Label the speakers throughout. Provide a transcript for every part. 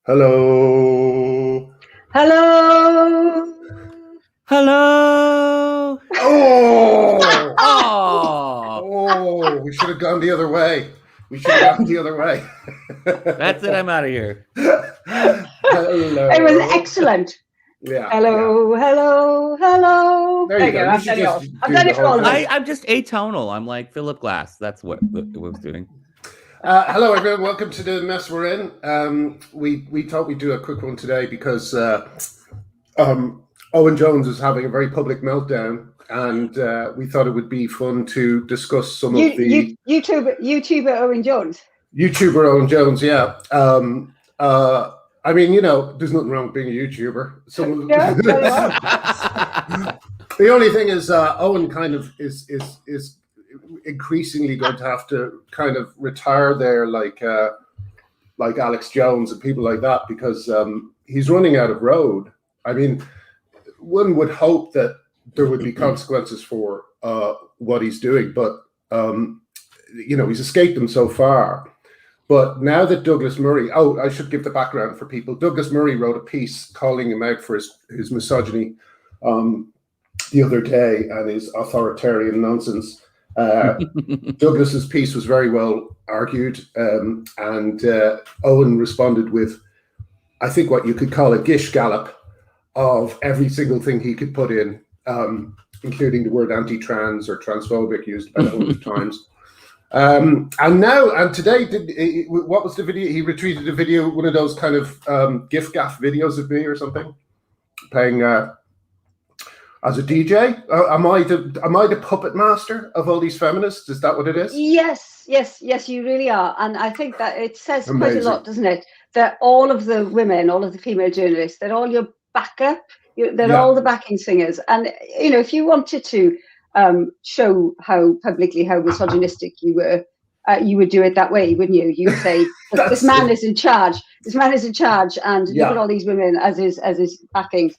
Speaker 1: Hello.
Speaker 2: Hello.
Speaker 3: Hello.
Speaker 1: Oh.
Speaker 3: Oh.
Speaker 1: We should have gone the other way.
Speaker 3: That's it. I'm out of here.
Speaker 1: Hello.
Speaker 2: It was excellent.
Speaker 1: Yeah.
Speaker 2: Hello.
Speaker 1: There you go.
Speaker 2: I've done it all. I've done it for all of us.
Speaker 3: I'm just atonal. I'm like Philip Glass. That's what it was doing.
Speaker 1: Hello, everyone. Welcome to the mess we're in. We thought we'd do a quick one today because Owen Jones is having a very public meltdown, and we thought it would be fun to discuss some of the
Speaker 2: YouTuber Owen Jones.
Speaker 1: YouTuber Owen Jones, yeah. I mean, you know, there's nothing wrong with being a YouTuber. The only thing is, Owen kind of is increasingly going to have to kind of retire there, like Alex Jones and people like that, because he's running out of road. I mean, one would hope that there would be consequences for what he's doing, but you know, he's escaped them so far. But now that Douglas Murray, I should give the background for people. Douglas Murray wrote a piece calling him out for his misogyny the other day and his authoritarian nonsense. Douglas's piece was very well argued, and Owen responded with, I think, what you could call a gish gallop of every single thing he could put in, including the word anti-trans or transphobic used about 100 times. And today, what was the video? He retweeted a video, one of those kind of gif gaff videos of me or something, playing as a DJ. Am I the puppet master of all these feminists? Is that what it is?
Speaker 2: Yes, you really are. And I think that it says
Speaker 1: Amazing.
Speaker 2: Quite a lot, doesn't it? That all of the women, all of the female journalists, they're all your backup. They're all the backing singers. And, you know, if you wanted to show how misogynistic you were, you would do it that way, wouldn't you? You'd say, this man is in charge. This man is in charge, and look at all these women as his backing.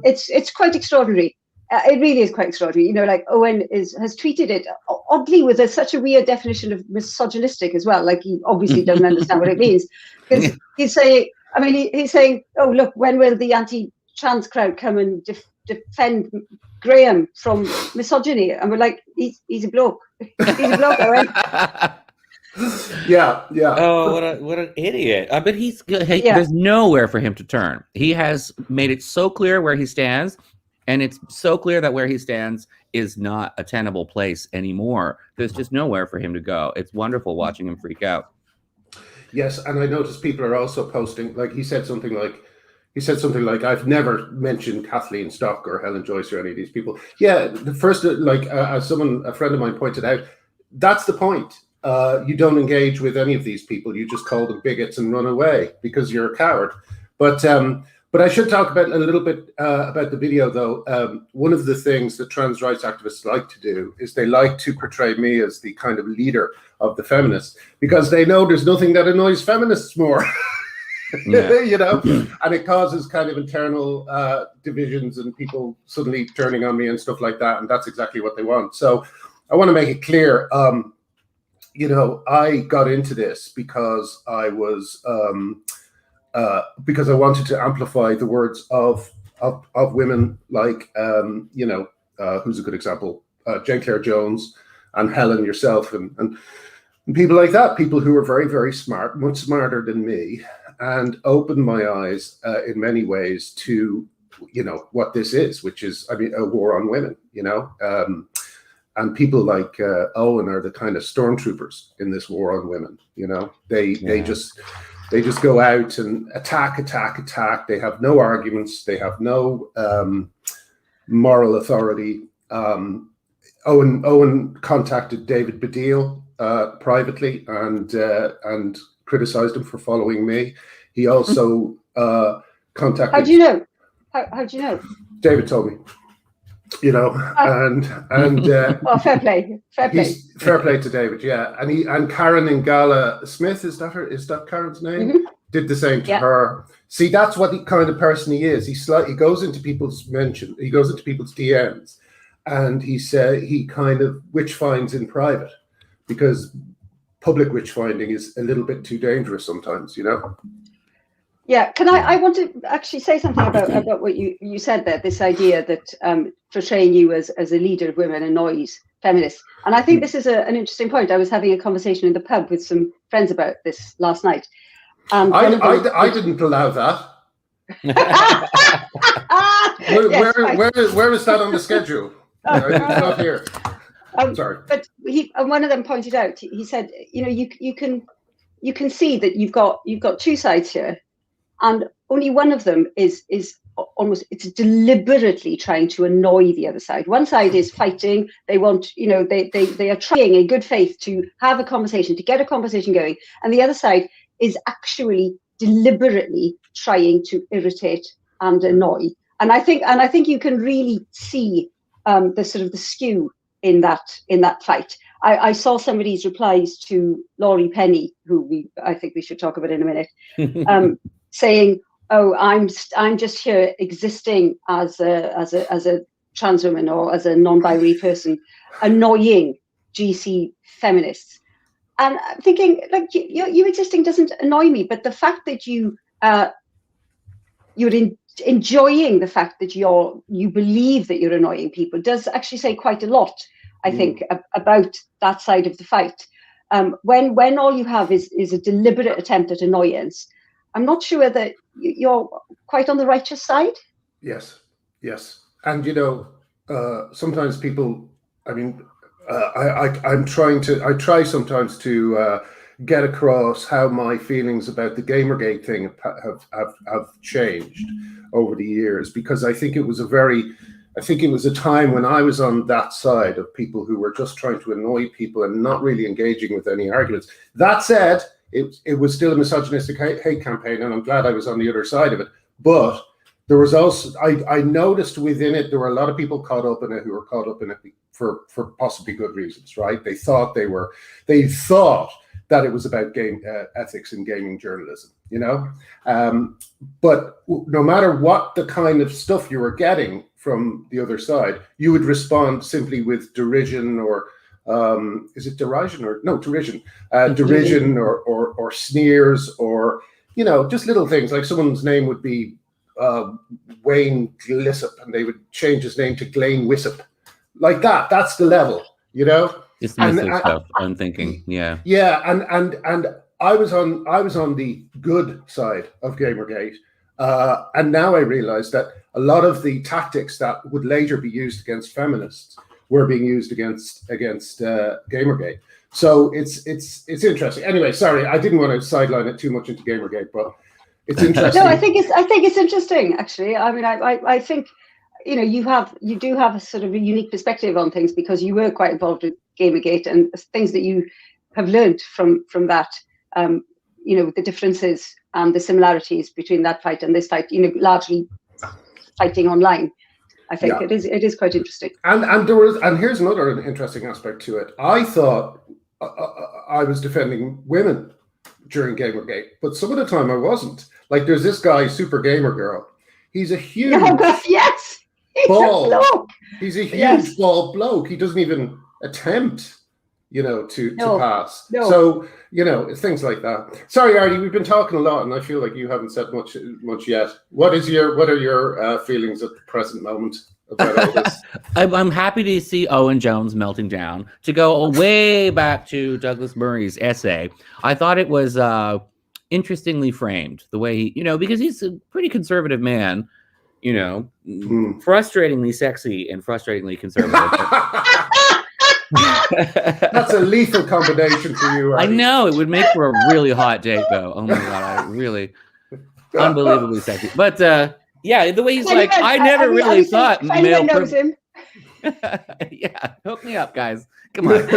Speaker 2: It's quite extraordinary. It really is quite extraordinary. You know, like Owen has tweeted it oddly with such a weird definition of misogynistic as well. Like he obviously doesn't understand what it means, because he's saying, oh look, when will the anti-trans crowd come and defend Graham from misogyny? And we're like, he's a bloke. He's a bloke, Owen.
Speaker 1: Yeah.
Speaker 3: Oh, what an idiot! But there's nowhere for him to turn. He has made it so clear where he stands, and it's so clear that where he stands is not a tenable place anymore. There's just nowhere for him to go. It's wonderful watching him freak out.
Speaker 1: Yes, and I noticed people are also posting, like he said something like, I've never mentioned Kathleen Stock or Helen Joyce or any of these people. Yeah, the first, as a friend of mine pointed out, that's the point. You don't engage with any of these people. You just call them bigots and run away because you're a coward. But I should talk about a little bit about the video, though. One of the things that trans rights activists like to do is they like to portray me as the kind of leader of the feminists, because they know there's nothing that annoys feminists more. You know, and it causes kind of internal divisions and people suddenly turning on me and stuff like that, and that's exactly what they want. So I want to make it clear, you know, I got into this because I was because I wanted to amplify the words of women like you know, who's a good example, Jane Claire Jones and Helen, yourself, and people like that, people who are very, very smart, much smarter than me, and opened my eyes in many ways to, you know, what this is, which is, I mean, a war on women, you know, and people like Owen are the kind of stormtroopers in this war on women. You know, they just go out and attack. They have no arguments. They have no moral authority. Owen contacted David Baddiel privately and criticized him for following me. He also contacted.
Speaker 2: How do you know? How do you know?
Speaker 1: David told me. You know, and
Speaker 2: well, fair play.
Speaker 1: Fair play to David, yeah. And Karen Ngala Smith, is that Karen's name? Mm-hmm. Did the same to her. See, that's what the kind of person he is. He goes into people's DMs, and he kind of witch finds in private, because public witch finding is a little bit too dangerous sometimes, you know.
Speaker 2: Yeah, I want to actually say something about what you said there, this idea that portraying you as a leader of women annoys feminists. And I think this is an interesting point. I was having a conversation in the pub with some friends about this last night.
Speaker 1: I didn't allow that. Where is that on the schedule? It's not here. Sorry.
Speaker 2: But one of them pointed out, he said, you can see that you've got two sides here. And only one of them is almost, it's deliberately trying to annoy the other side. One side is fighting. They want, they are trying in good faith to have a conversation, to get a conversation going. And the other side is actually deliberately trying to irritate and annoy. And I think you can really see the sort of the skew in that fight. I saw somebody's replies to Laurie Penny, who I think we should talk about in a minute. Saying, "Oh, I'm just here existing as a trans woman or as a non-binary person, annoying GC feminists." And I'm thinking, like, you existing doesn't annoy me, but the fact that you're enjoying the fact that you believe that you're annoying people does actually say quite a lot, I think, about that side of the fight. When all you have is a deliberate attempt at annoyance, I'm not sure that you're quite on the righteous side.
Speaker 1: Yes. And, sometimes people, I mean, I try sometimes to get across how my feelings about the Gamergate thing have changed over the years, because I think it was a time when I was on that side of people who were just trying to annoy people and not really engaging with any arguments. That said, it was still a misogynistic hate campaign, and I'm glad I was on the other side of it. But there was also, I noticed within it, there were a lot of people caught up in it who were caught up in it for possibly good reasons, right? They thought that it was about game ethics and gaming journalism, but no matter what the kind of stuff you were getting from the other side, you would respond simply with derision or is it derision or no derision? Derision or sneers, or just little things like someone's name would be Wayne Glissop, and they would change his name to Glaine Wissop, like that. That's the level,
Speaker 3: Dismissive stuff. I'm thinking, yeah.
Speaker 1: And I was on the good side of Gamergate, and now I realize that a lot of the tactics that would later be used against feminists were being used against Gamergate. So it's interesting. Anyway, sorry, I didn't want to sideline it too much into Gamergate, but it's interesting.
Speaker 2: No, I think it's interesting, actually. I mean, I think you do have a sort of a unique perspective on things, because you were quite involved with Gamergate, and things that you have learned from that. The differences and the similarities between that fight and this fight. Largely fighting online. I think it is quite interesting.
Speaker 1: And here's another interesting aspect to it. I thought I was defending women during Gamergate, but some of the time I wasn't. Like, there's this guy, Super Gamer Girl. He's a huge bald. He's a huge bald bloke. He doesn't even attempt, to pass. No. So, things like that. Sorry, Artie, we've been talking a lot, and I feel like you haven't said much yet. What are your feelings at the present moment about all this?
Speaker 3: I'm happy to see Owen Jones melting down. To go way back to Douglas Murray's essay, I thought it was interestingly framed, the way he, because he's a pretty conservative man, frustratingly sexy and frustratingly conservative.
Speaker 1: That's a lethal combination for you.
Speaker 3: I know, it would make for a really hot date, though. Oh my god, unbelievably sexy. But the way he's like, I never really thought male privilege. Yeah, hook me up, guys. Come on.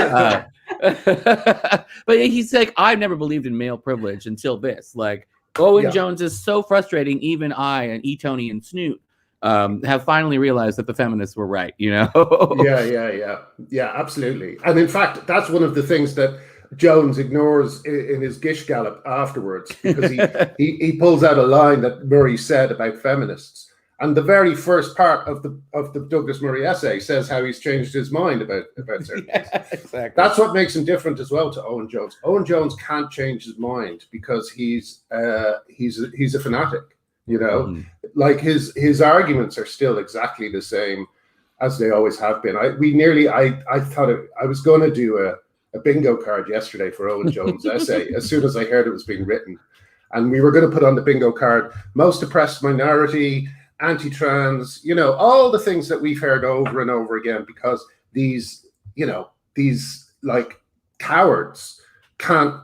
Speaker 3: But he's like, I've never believed in male privilege until this. Like, Owen Jones is so frustrating. Even I and E-Tony and Snoot have finally realized that the feminists were right, Yeah,
Speaker 1: absolutely. And in fact, that's one of the things that Jones ignores in his Gish Gallop afterwards, because he pulls out a line that Murray said about feminists, And the very first part of the Douglas Murray essay says how he's changed his mind about certain things.
Speaker 3: Exactly.
Speaker 1: That's what makes him different as well to Owen Jones. Owen Jones can't change his mind because he's a fanatic. You know, like his arguments are still exactly the same as they always have been. I thought I was going to do a bingo card yesterday for Owen Jones' essay as soon as I heard it was being written, and we were going to put on the bingo card most oppressed minority, anti-trans, you know, all the things that we've heard over and over again, because these like cowards can't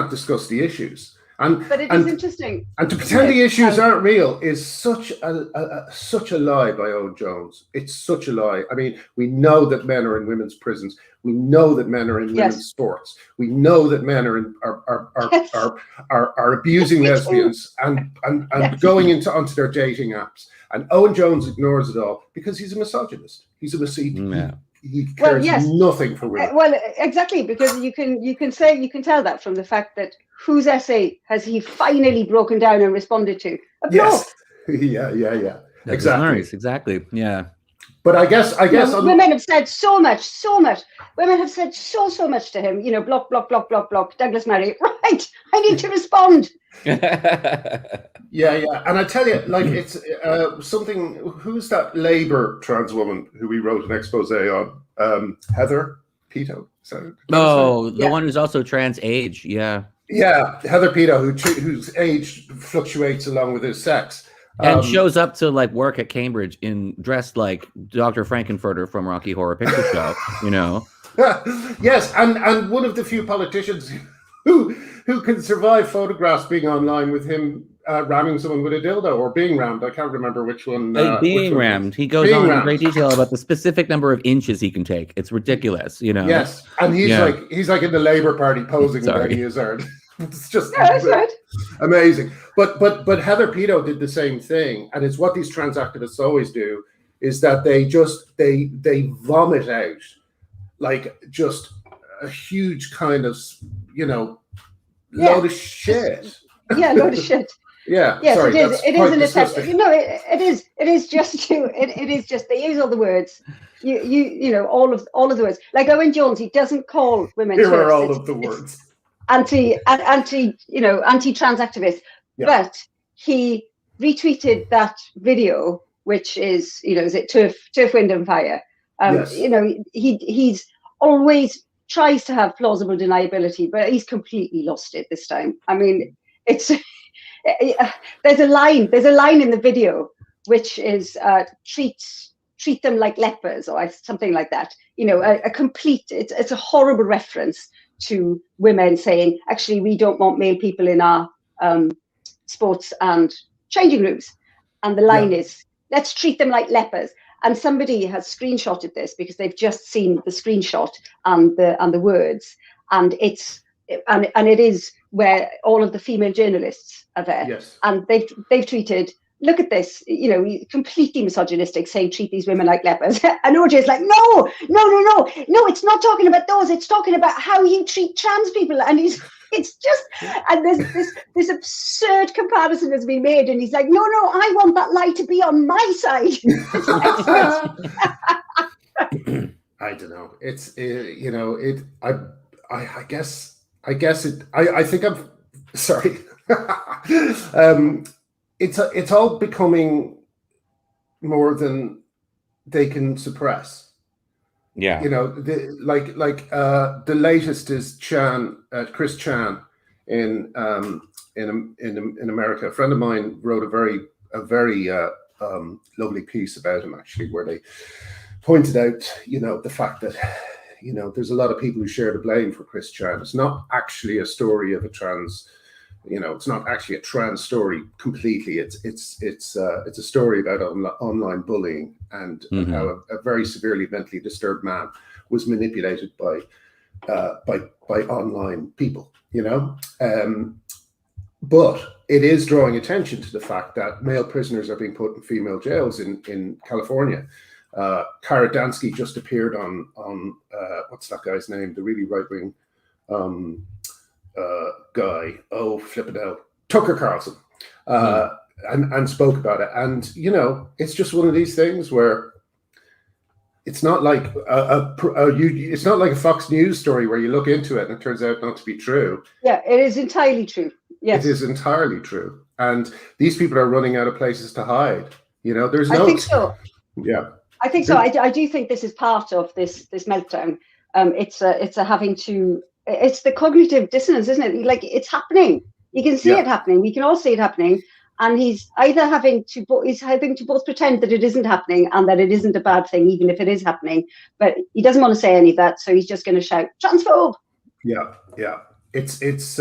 Speaker 1: discuss the issues.
Speaker 2: But it is interesting.
Speaker 1: And to pretend the issues aren't real is such a lie by Owen Jones. It's such a lie. I mean, we know that men are in women's prisons. We know that men are in women's sports. We know that men are abusing lesbians and going onto their dating apps. And Owen Jones ignores it all because he's a misogynist. He's a misogynist. He cares nothing for women.
Speaker 2: Well, exactly, because you can tell that from the fact that whose essay has he finally broken down and responded to?
Speaker 1: Yes. Yeah.
Speaker 3: Exactly. Yeah.
Speaker 1: But I guess
Speaker 2: women have said so much. Women have said so much to him. You know, block. Douglas Murray. Right. I need to respond.
Speaker 1: Yeah. And I tell you, like, it's something. Who's that Labour trans woman who we wrote an expose on? Heather Peto.
Speaker 3: The one who's also trans age. Yeah.
Speaker 1: Yeah, Heather Peto, whose age fluctuates along with his sex.
Speaker 3: And shows up to like work at Cambridge dressed like Dr. Frankenfurter from Rocky Horror Picture Show, you know.
Speaker 1: Yes, and one of the few politicians who can survive photographs being online with him ramming someone with a dildo or being rammed. I can't remember which one.
Speaker 3: Being rammed. He goes on in great detail about the specific number of inches he can take. It's ridiculous, you know.
Speaker 1: Yes, and he's like in the Labour Party posing that he is earned. It's just amazing. But Heather Peto did the same thing, and it's what these trans activists always do, is that they vomit out like just a huge kind of, you know, load of shit.
Speaker 2: Yeah, load of shit.
Speaker 1: Yeah.
Speaker 2: Yes,
Speaker 1: sorry,
Speaker 2: it is an attempt. You know, it is just they use all the words. You know, all of the words. Like Owen Jones, he doesn't call women.
Speaker 1: Here are all of the words.
Speaker 2: Anti-trans activist, but he retweeted that video, which is, you know, is it Turf, Wind and Fire?
Speaker 1: Yes.
Speaker 2: You know, he's always tries to have plausible deniability, but he's completely lost it this time. I mean, it's there's a line in the video which is treat them like lepers or something like that. You know, a complete. It's a horrible reference to women saying, actually, we don't want male people in our sports and changing rooms. And the line is, let's treat them like lepers. And somebody has screenshotted this because they've just seen the screenshot and the words. And it is where all of the female journalists are there.
Speaker 1: Yes.
Speaker 2: And they've tweeted, look at this, you know, completely misogynistic, saying treat these women like lepers. And OJ is like, no, it's not talking about those. It's talking about how you treat trans people. And it's just, and this absurd comparison has been made. And he's like, no, I want that lie to be on my side.
Speaker 1: I don't know. It's, you know, I guess it, I think I'm sorry. It's all becoming more than they can suppress.
Speaker 3: Yeah,
Speaker 1: you know, the latest is Chris Chan in America. A friend of mine wrote a very lovely piece about him, actually, where they pointed out, you know, the fact that, you know, there's a lot of people who share the blame for Chris Chan. It's not actually a story of a trans. You know, it's not actually a trans story completely. It's a story about online bullying and how a very severely mentally disturbed man was manipulated by online people. You know, but it is drawing attention to the fact that male prisoners are being put in female jails in California. Kara Dansky just appeared on what's that guy's name? The really right wing. Guy, flip it out, Tucker Carlson, and spoke about it. And you know, it's just one of these things where it's not like it's not like a Fox News story where you look into it and it turns out not to be true.
Speaker 2: Yeah, it is entirely true. Yes,
Speaker 1: it is entirely true. And these people are running out of places to hide. You know, there's no.
Speaker 2: I think so.
Speaker 1: Yeah,
Speaker 2: I think so. I do think this is part of this meltdown. It's the cognitive dissonance, isn't it? Like, it's happening. You can see it happening. We can all see it happening. And he's either having to both pretend that it isn't happening and that it isn't a bad thing, even if it is happening. But he doesn't want to say any of that, so he's just going to shout transphobe.
Speaker 1: Yeah. It's.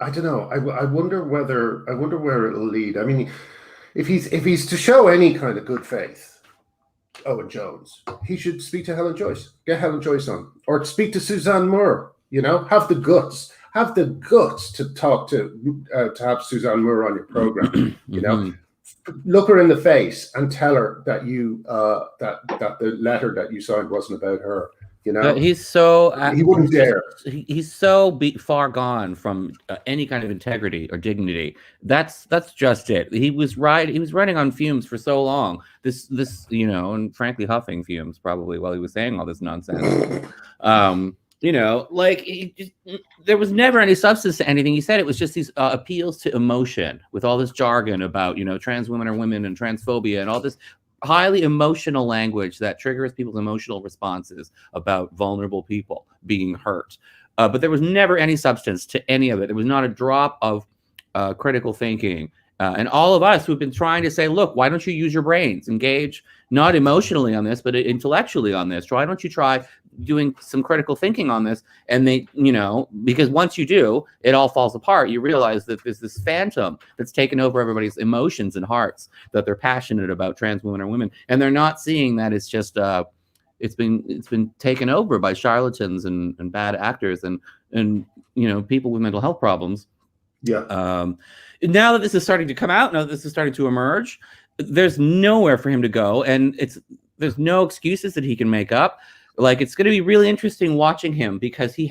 Speaker 1: I don't know. I wonder where it'll lead. I mean, if he's to show any kind of good faith, Owen Jones, he should speak to Helen Joyce. Get Helen Joyce on, or speak to Suzanne Moore. You know, have the guts to talk to have Suzanne Moore on your program. You know, look her in the face and tell her that you that the letter that you signed wasn't about her. You know,
Speaker 3: but he's so
Speaker 1: he wouldn't dare.
Speaker 3: He's so far gone from any kind of integrity or dignity. That's just it. He was running on fumes for so long. This you know, and frankly huffing fumes probably while he was saying all this nonsense. You know, like, there was never any substance to anything he said. It was just these appeals to emotion with all this jargon about, you know, trans women are women and transphobia and all this highly emotional language that triggers people's emotional responses about vulnerable people being hurt. But there was never any substance to any of it. There was not a drop of critical thinking. And all of us who've been trying to say, look, why don't you use your brains? Engage not emotionally on this, but intellectually on this. Why don't you try doing some critical thinking on this? And they, you know, because once you do, it all falls apart. You realize that there's this phantom that's taken over everybody's emotions and hearts, that they're passionate about trans women or women. And they're not seeing that it's just, it's been taken over by charlatans and bad actors and, you know, people with mental health problems.
Speaker 1: Yeah.
Speaker 3: Now that this is starting to come out, now that this is starting to emerge, there's nowhere for him to go, and there's no excuses that he can make up. Like, it's going to be really interesting watching him, because he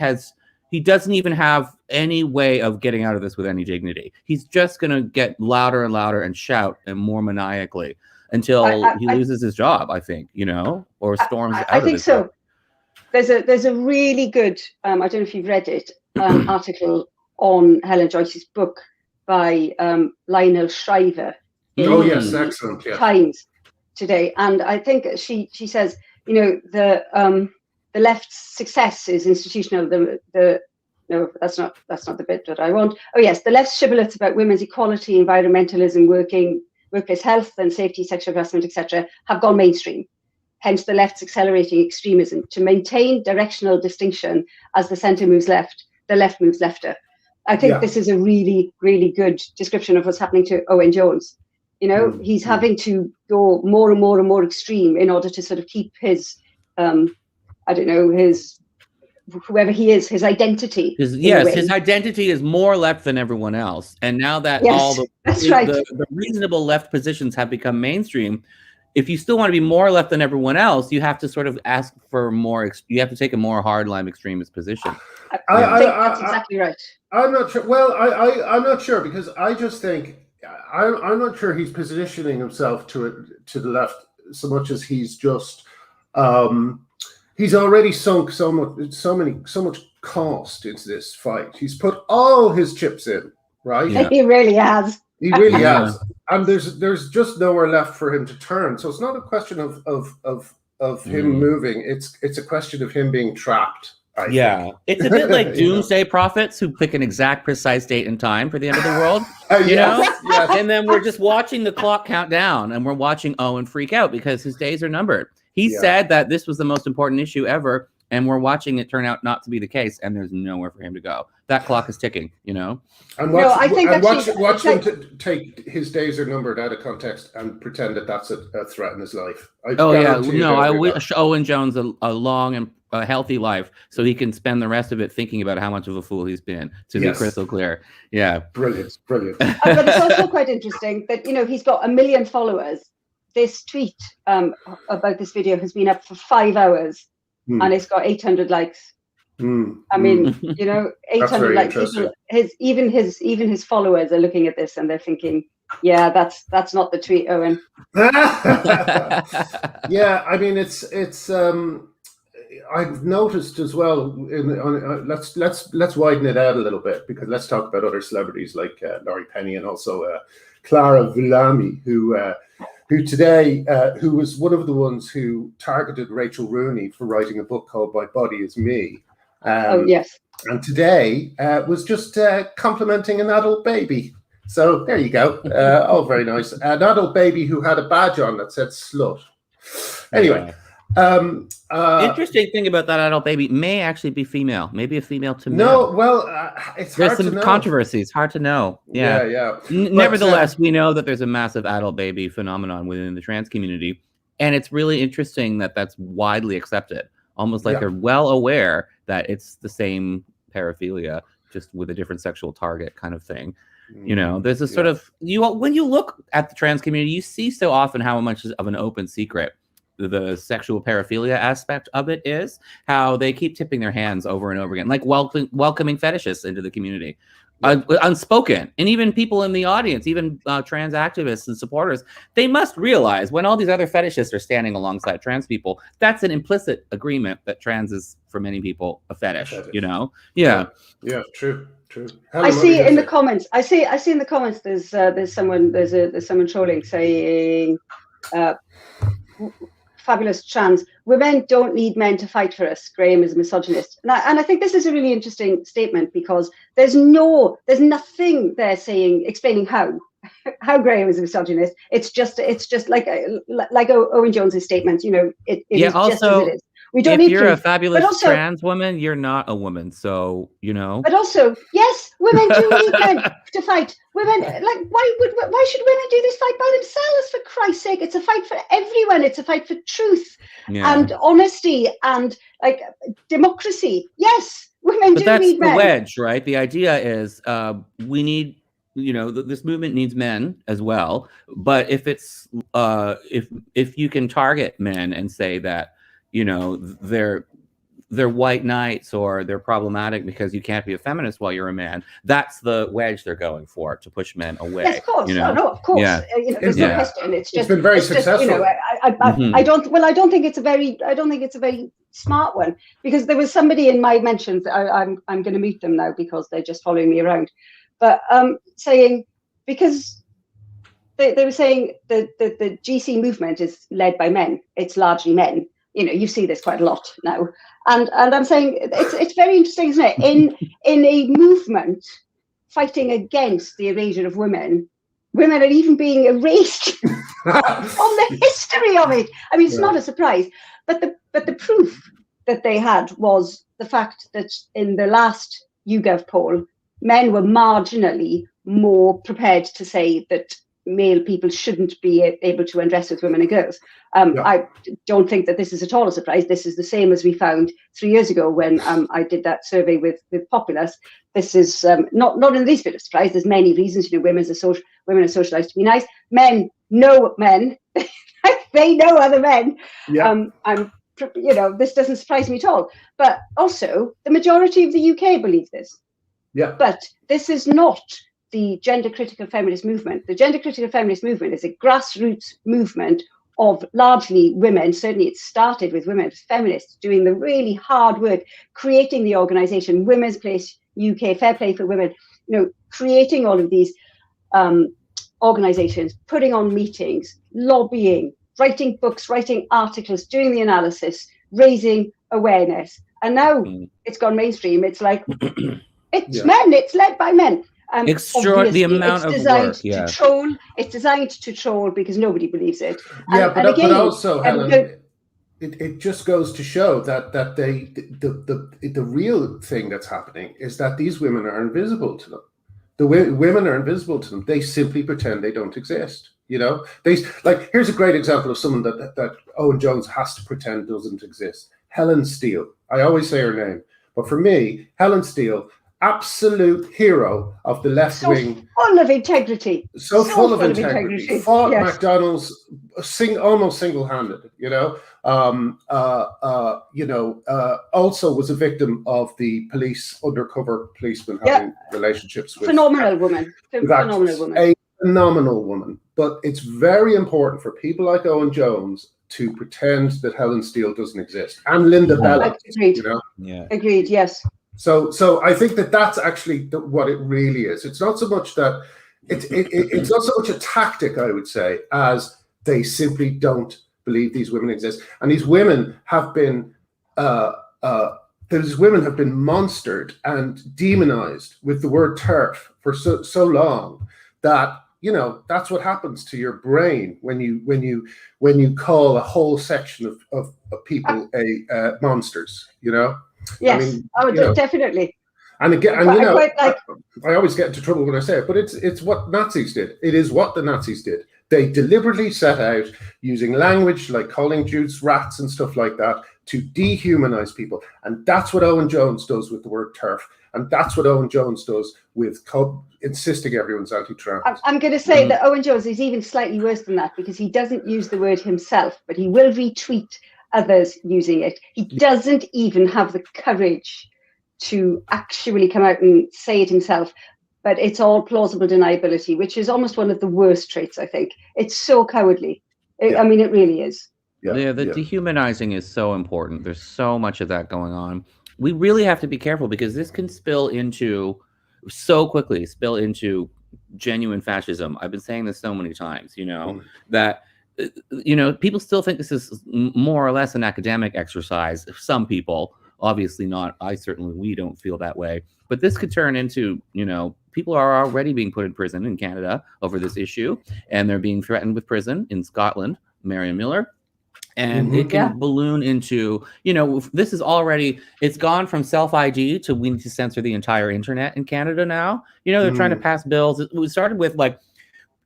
Speaker 3: doesn't even have any way of getting out of this with any dignity. He's just going to get louder and louder and shout and more maniacally until he loses his job, I think, you know, or storms out of this. I think
Speaker 2: so. There's a really good, I don't know if you've read it, article on Helen Joyce's book by Lionel Shriver.
Speaker 1: Oh yes, excellent. Yeah.
Speaker 2: Times today, and I think she says, you know, the left's success is institutional. No, that's not the bit that I want. Oh yes, the left's shibboleths about women's equality, environmentalism, workplace health and safety, sexual harassment, etc., have gone mainstream. Hence, the left's accelerating extremism. To maintain directional distinction as the centre moves left, the left moves lefter. I think this is a really, really good description of what's happening to Owen Jones. You know, he's having to go more and more and more extreme in order to sort of keep his, his, whoever he is, his identity.
Speaker 3: His identity is more left than everyone else. And now that all the reasonable left positions have become mainstream, if you still want to be more left than everyone else, you have to sort of ask for more. You have to take a more hardline extremist position.
Speaker 2: I think that's exactly right.
Speaker 1: I'm not sure. Well, I'm not sure, because I just think I'm not sure he's positioning himself to the left so much as he's just he's already sunk so much cost into this fight. He's put all his chips in, right?
Speaker 2: Yeah. He really has.
Speaker 1: He really has, and there's just nowhere left for him to turn. So it's not a question of him moving. It's a question of him being trapped.
Speaker 3: It's a bit like doomsday prophets who pick an exact, precise date and time for the end of the world. You know, and then we're just watching the clock count down, and we're watching Owen freak out because his days are numbered. He said that this was the most important issue ever, and we're watching it turn out not to be the case, and there's nowhere for him to go. That clock is ticking, you know.
Speaker 1: And watch him take his days are numbered out of context and pretend that that's a threat in his life.
Speaker 3: I wish Owen Jones a long and a healthy life so he can spend the rest of it thinking about how much of a fool he's been, to be crystal clear.
Speaker 1: Brilliant.
Speaker 2: But it's also quite interesting that, you know, he's got 1 million followers. This tweet about this video has been up for 5 hours and it's got 800 likes. I mean, you know, 800 like people, his followers are looking at this and they're thinking, yeah, that's not the tweet, Owen.
Speaker 1: Yeah, I mean, it's I've noticed as well. Let's widen it out a little bit, because let's talk about other celebrities like Laurie Penny and also Clara Villami, who today who was one of the ones who targeted Rachel Rooney for writing a book called My Body Is Me.
Speaker 2: Oh yes.
Speaker 1: And today was just complimenting an adult baby. So there you go. Oh, very nice. An adult baby who had a badge on that said "slut." Anyway.
Speaker 3: Interesting thing about that adult baby may actually be female, maybe a female to male.
Speaker 1: No, well, it's
Speaker 3: there's
Speaker 1: hard
Speaker 3: some
Speaker 1: to know.
Speaker 3: controversies, hard to know. Yeah. Nevertheless, we know that there's a massive adult baby phenomenon within the trans community, and it's really interesting that that's widely accepted, almost like they're well aware that it's the same paraphilia, just with a different sexual target kind of thing. You know, there's a sort of when you look at the trans community, you see so often how much of an open secret the sexual paraphilia aspect of it is, how they keep tipping their hands over and over again, like welcoming fetishists into the community, unspoken. And even people in the audience, even trans activists and supporters, they must realize when all these other fetishists are standing alongside trans people, that's an implicit agreement that trans is, for many people, a fetish. You know? Yeah,
Speaker 1: true.
Speaker 2: I see in the comments. I see in the comments. There's someone trolling saying, "Fabulous trans women don't need men to fight for us. Graham is a misogynist," and I think this is a really interesting statement, because there's nothing there explaining how Graham is a misogynist. It's just like Owen Jones's statement. You know, it is
Speaker 3: also,
Speaker 2: just as it is. We don't
Speaker 3: if
Speaker 2: need
Speaker 3: you're
Speaker 2: proof.
Speaker 3: a fabulous trans woman, you're not a woman, so you know.
Speaker 2: But also, yes, women do need men to fight. Women, like, why should women do this fight by themselves? For Christ's sake, it's a fight for everyone. It's a fight for truth and honesty and like democracy. Yes, women do need men.
Speaker 3: That's the wedge, right? The idea is we need. You know, this movement needs men as well. But if it's if you can target men and say that, you know, they're white knights or they're problematic because you can't be a feminist while you're a man, that's the wedge they're going for, to push men away.
Speaker 2: Yes, of course.
Speaker 3: You know?
Speaker 2: No, of course.
Speaker 3: Yeah.
Speaker 2: You know, there's no question. It's
Speaker 1: been very successful.
Speaker 2: You know, I don't think it's a very smart one, because there was somebody in my mentions. I'm going to mute them now because they're just following me around. But saying, because they were saying that the GC movement is led by men. It's largely men. You know, you see this quite a lot now. And I'm saying it's very interesting, isn't it? In a movement fighting against the erasure of women are even being erased from the history of it. I mean, it's not a surprise. But the proof that they had was the fact that in the last YouGov poll, men were marginally more prepared to say that male people shouldn't be able to undress with women and girls. I don't think that this is at all a surprise. This is the same as we found 3 years ago when I did that survey with Populous. This is not in the least bit of surprise. There's many reasons. You know, women are socialized to be nice. Men know men. They know other men. You know, this doesn't surprise me at all. But also, the majority of the UK believe this.
Speaker 1: Yeah.
Speaker 2: But this is not the gender critical feminist movement. The gender critical feminist movement is a grassroots movement of largely women. Certainly it started with women feminists doing the really hard work, creating the organization Women's Place UK, Fair Play for Women, you know, creating all of these organizations, putting on meetings, lobbying, writing books, writing articles, doing the analysis, raising awareness. And now it's gone mainstream. It's like, it's men, it's led by men.
Speaker 3: The amount of work,
Speaker 2: to troll. It's designed to troll because nobody believes it.
Speaker 1: But also, Helen, it just goes to show that the real thing that's happening is that these women are invisible to them. The women are invisible to them. They simply pretend they don't exist. You know, here's a great example of someone that Owen Jones has to pretend doesn't exist. Helen Steele. I always say her name, but for me, Helen Steele, absolute hero of the left wing.
Speaker 2: Full of integrity.
Speaker 1: So full of integrity. Fought McDonald's almost single-handed, also was a victim of the undercover policeman having relationships with
Speaker 2: phenomenal woman.
Speaker 1: A phenomenal woman. But it's very important for people like Owen Jones to pretend that Helen Steele doesn't exist, and Linda Bella.
Speaker 2: Agreed. Agreed. Yes.
Speaker 1: So I think that's actually what it really is. It's not so much that it's not so much a tactic, I would say, as they simply don't believe these women exist. And these women have been monstered and demonized with the word TERF for so long that that's what happens to your brain when you call a whole section of people monsters.
Speaker 2: Yes, definitely.
Speaker 1: And again, I always get into trouble when I say it, but it's what Nazis did. It is what the Nazis did. They deliberately set out using language like calling Jews rats and stuff like that to dehumanize people. And that's what Owen Jones does with the word TERF. And that's what Owen Jones does with insisting everyone's anti-trans.
Speaker 2: I'm going to say that Owen Jones is even slightly worse than that, because he doesn't use the word himself, but he will retweet others using it. He doesn't even have the courage to actually come out and say it himself, but it's all plausible deniability, which is almost one of the worst traits, I think. It's so cowardly. I mean, it really is.
Speaker 3: Dehumanizing is so important. There's so much of that going on. We really have to be careful, because this can spill into genuine fascism. I've been saying this so many times, that people still think this is more or less an academic exercise. Some people, obviously not. We don't feel that way. But this could turn into, people are already being put in prison in Canada over this issue, and they're being threatened with prison in Scotland, Marion Miller. And it can balloon into, this is already, it's gone from self-ID to we need to censor the entire internet in Canada now. They're trying to pass bills. It started with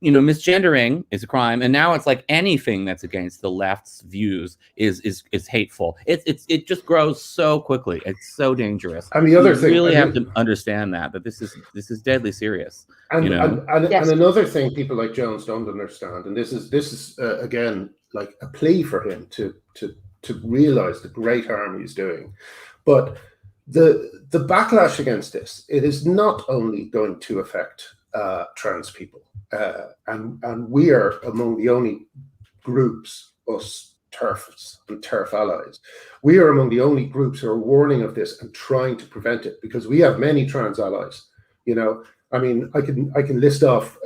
Speaker 3: misgendering is a crime, and now it's like anything that's against the left's views is hateful. It just grows so quickly. It's so dangerous.
Speaker 1: And the other thing,
Speaker 3: really have to understand that this is deadly serious.
Speaker 1: And another thing people like Jones don't understand, and this is again like a plea for him to realize the great harm he's doing, but the backlash against this, it is not only going to affect trans people, and we are among the only groups, us TERFs and TERF allies, we are among the only groups who are warning of this and trying to prevent it, because we have many trans allies. I mean, I can list off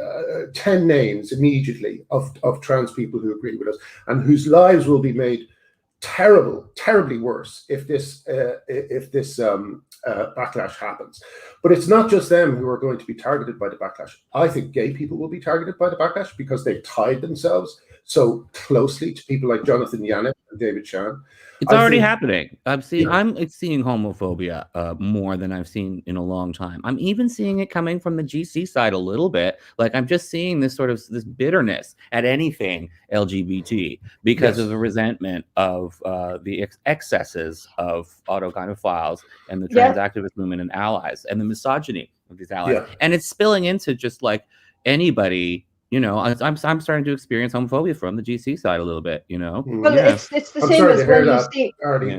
Speaker 1: 10 names immediately of trans people who agree with us and whose lives will be made terribly worse if this backlash happens. But it's not just them who are going to be targeted by the backlash. I think gay people will be targeted by the backlash because they've tied themselves so closely to people like Jonathan Yannick and David Shan.
Speaker 3: It's already happening. I'm seeing homophobia more than I've seen in a long time. I'm even seeing it coming from the GC side a little bit. Like, I'm just seeing this bitterness at anything LGBT because of the resentment of the excesses of autogynephiles and the trans activist movement and allies, and the misogyny of these allies. And it's spilling into just like anybody. I'm starting to experience homophobia from the GC side a little bit.
Speaker 2: Well, it's the same as when you see.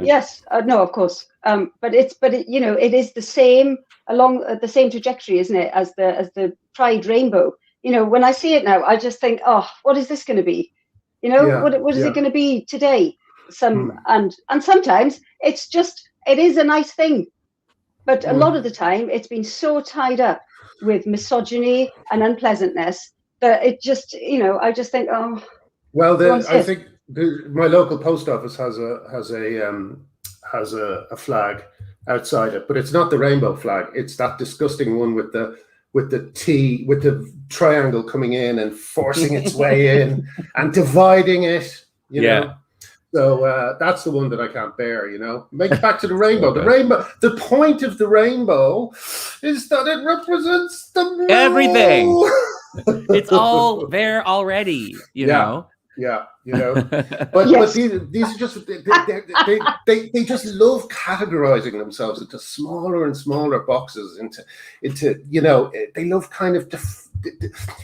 Speaker 2: Yes, no, of course. But it is the same along the same trajectory, isn't it, as the Pride rainbow? When I see it now, I just think, oh, what is this going to be? What is it going to be today? And sometimes it is a nice thing, but a lot of the time it's been so tied up with misogyny and unpleasantness. It just, I just think, oh.
Speaker 1: Well, I think my local post office has a flag outside it, but it's not the rainbow flag. It's that disgusting one with the triangle coming in and forcing its way in and dividing it. You know. So that's the one that I can't bear. Make back to the rainbow. The point of the rainbow is that it represents everything.
Speaker 3: It's all there already, you know.
Speaker 1: Yeah, but these are just they just love categorizing themselves into smaller and smaller boxes, into they love kind of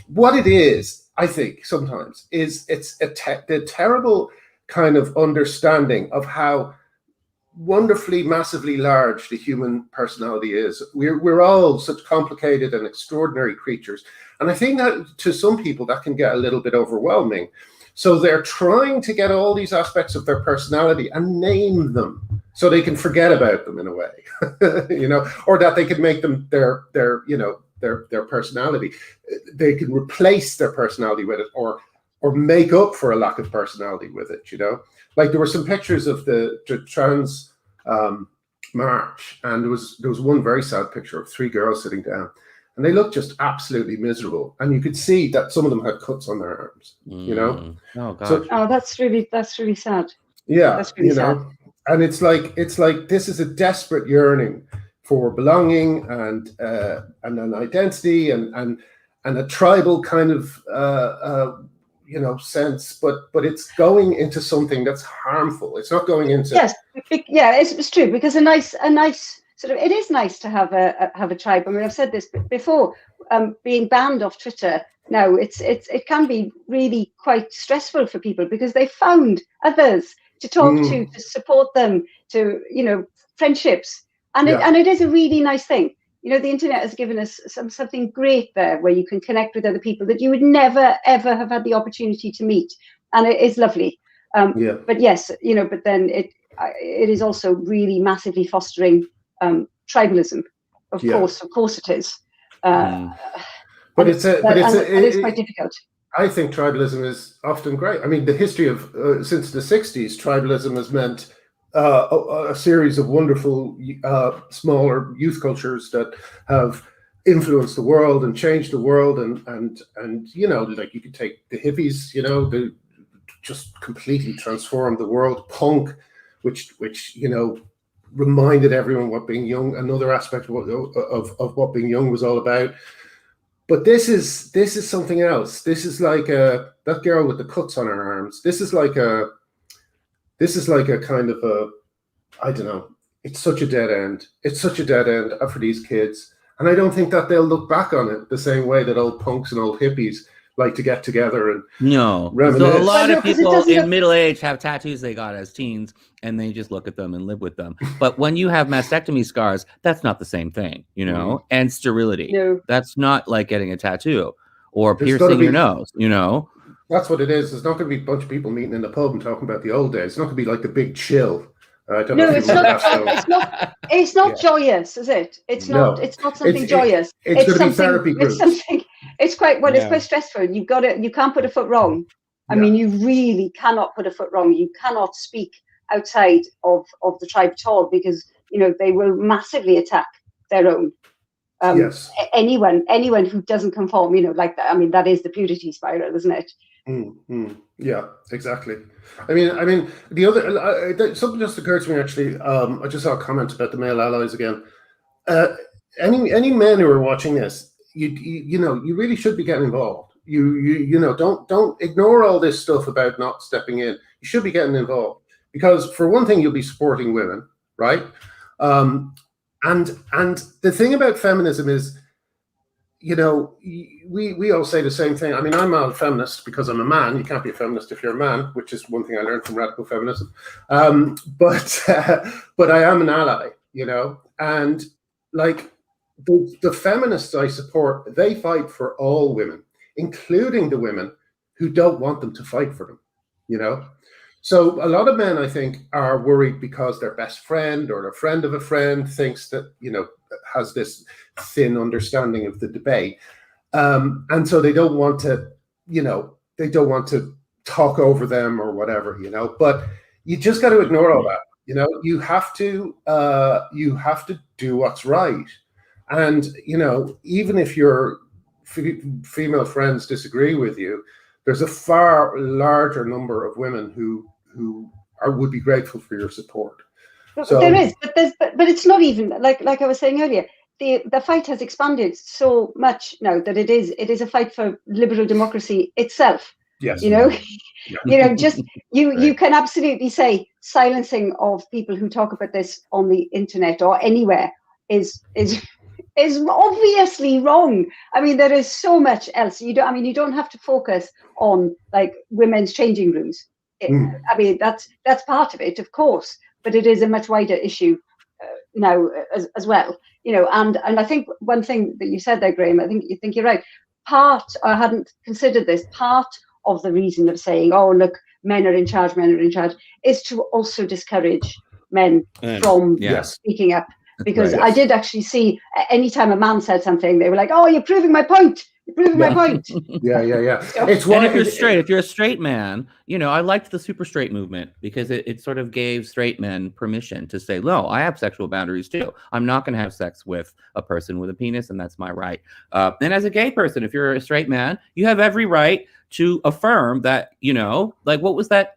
Speaker 1: what it is. I think sometimes is the terrible kind of understanding of how wonderfully, massively large the human personality is. We're all such complicated and extraordinary creatures. And I think that to some people that can get a little bit overwhelming. So they're trying to get all these aspects of their personality and name them so they can forget about them in a way, or that they can make them their personality. They can replace their personality with it, or make up for a lack of personality with it, Like there were some pictures of the trans march, and there was one very sad picture of 3 girls sitting down, and they looked just absolutely miserable, and you could see that some of them had cuts on their arms,
Speaker 3: Oh god.
Speaker 2: So, that's really sad.
Speaker 1: Yeah,
Speaker 2: that's really sad.
Speaker 1: And it's like this is a desperate yearning for belonging and an identity and a tribal kind of sense, but it's going into something that's harmful. It's not going into
Speaker 2: it's true, because a nice sort of, it is nice to have a tribe. I mean, I've said this before. Being banned off Twitter now, it can be really quite stressful for people, because they found others to talk to support them, to friendships, and it is a really nice thing. The internet has given us something great there, where you can connect with other people that you would never ever have had the opportunity to meet, and it is lovely. But yes, but then it is also really massively fostering tribalism. Of course it is.
Speaker 1: But it's
Speaker 2: quite difficult.
Speaker 1: I think tribalism is often great. I mean, the history of since the 60s, tribalism has meant a series of wonderful smaller youth cultures that have influenced the world and changed the world, and like you could take the hippies, they just completely transformed the world. Punk, which reminded everyone what being young, another aspect of what being young was all about. But this is something else. This is like that girl with the cuts on her arms. This is like a kind of a, I don't know. It's such a dead end. It's such a dead end for these kids. And I don't think that they'll look back on it the same way that old punks and old hippies like to get together and reminisce.
Speaker 3: So a lot of people in middle age have tattoos they got as teens, and they just look at them and live with them. But when you have mastectomy scars, that's not the same thing, and sterility.
Speaker 2: No.
Speaker 3: That's not like getting a tattoo or piercing your nose,
Speaker 1: That's what it is. There's not going to be a bunch of people meeting in the pub and talking about the old days. It's not going to be like the big chill. I don't know.
Speaker 2: It's not joyous, is it? It's not something joyous.
Speaker 1: It's going to be therapy groups.
Speaker 2: It's quite stressful. You can't put a foot wrong. I mean, you really cannot put a foot wrong. You cannot speak outside of the tribe at all, because they will massively attack their own. Anyone who doesn't conform, like that. I mean, that is the purity spiral, isn't it?
Speaker 1: Yeah, exactly. I mean, the other something just occurred to me actually. I just saw a comment about the male allies again. Any men who are watching this, you really should be getting involved. Don't ignore all this stuff about not stepping in. You should be getting involved, because for one thing, you'll be supporting women, right? And the thing about feminism is, we all say the same thing. I mean, I'm not a feminist because I'm a man. You can't be a feminist if you're a man, which is one thing I learned from radical feminism. But I am an ally, and like the feminists I support, they fight for all women, including the women who don't want them to fight for them, So a lot of men, I think, are worried because their best friend or a friend of a friend thinks that, has this thin understanding of the debate. And so they don't want to, talk over them or whatever, but you just got to ignore all that. You have to do what's right. And, even if your female friends disagree with you, there's a far larger number of women who would be grateful for your support. So,
Speaker 2: there is, but it's not even like I was saying earlier. The fight has expanded so much now that it is a fight for liberal democracy itself.
Speaker 1: Yes.
Speaker 2: Just you can absolutely say silencing of people who talk about this on the internet or anywhere is is obviously wrong. I mean, there is so much else. You don't have to focus on like women's changing rooms. I mean, that's part of it, of course, but it is a much wider issue now as well. And I think one thing that you said there, Graham, I think you're right. I hadn't considered this. Part of the reason of saying, "Oh, look, men are in charge," is to also discourage men from speaking up. Because I did actually see, anytime a man said something, they were like, "Oh, you're proving my point. You're proving my point."
Speaker 1: Yeah.
Speaker 2: So,
Speaker 3: if you're a straight man, I liked the super straight movement because it sort of gave straight men permission to say, "No, I have sexual boundaries too. I'm not going to have sex with a person with a penis, and that's my right." And as a gay person, if you're a straight man, you have every right to affirm that, like, what was that?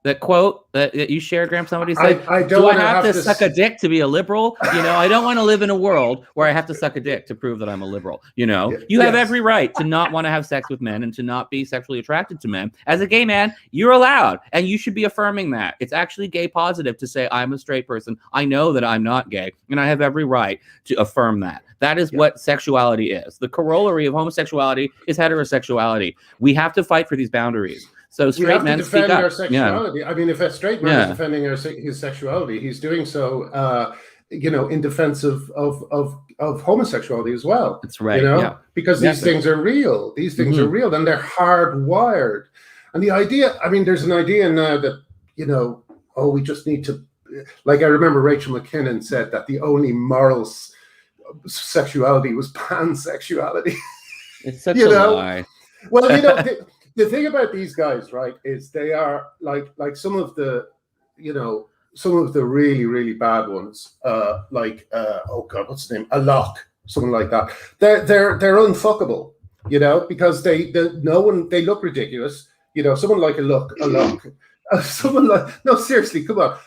Speaker 3: That quote that you shared, Graham, somebody said, do I have to suck a dick to be a liberal? I don't want to live in a world where I have to suck a dick to prove that I'm a liberal. You have every right to not want to have sex with men and to not be sexually attracted to men. As a gay man, you're allowed, and you should be affirming that. It's actually gay positive to say, I'm a straight person. I know that I'm not gay, and I have every right to affirm that. That is what sexuality is. The corollary of homosexuality is heterosexuality. We have to fight for these boundaries. So straight men
Speaker 1: defend our sexuality. I mean, if a straight man is defending his sexuality, he's doing so, in defense of homosexuality as well.
Speaker 3: That's right.
Speaker 1: Because these things are real. These things are real, and they're hardwired. And the idea, I mean, there's an idea now that we just need to, like, I remember Rachel McKinnon said that the only moral sexuality was pansexuality.
Speaker 3: It's such a lie.
Speaker 1: Well, the thing about these guys, right, is they are like some of the really, really bad ones, oh God, what's his name? Alok, something like that. They're unfuckable, because they look ridiculous. Someone like Alok, someone like, no, seriously, come on.